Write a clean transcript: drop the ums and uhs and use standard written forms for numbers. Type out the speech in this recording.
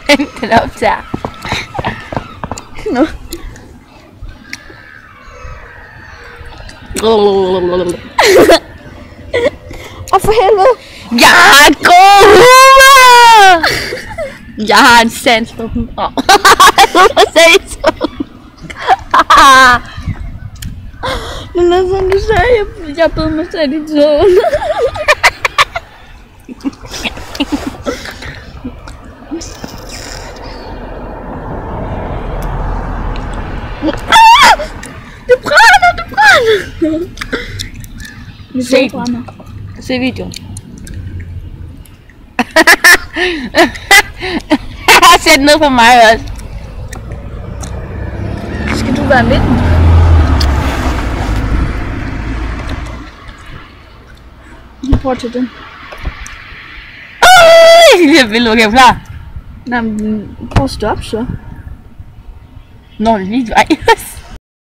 Den optager. Nå. Og for helvede. Jeg har god humor! Jeg har en sans for dem. Men som du sagde, jeg bed mig selv i tåen. Det brænder, det brænder. Se den. Se videoen. Sæt ned på mig også. Skal du være midten? Jeg prøver til den. Jeg vil lukke klar. Nej, men prøv at stoppe så. Nå, det er lige vej.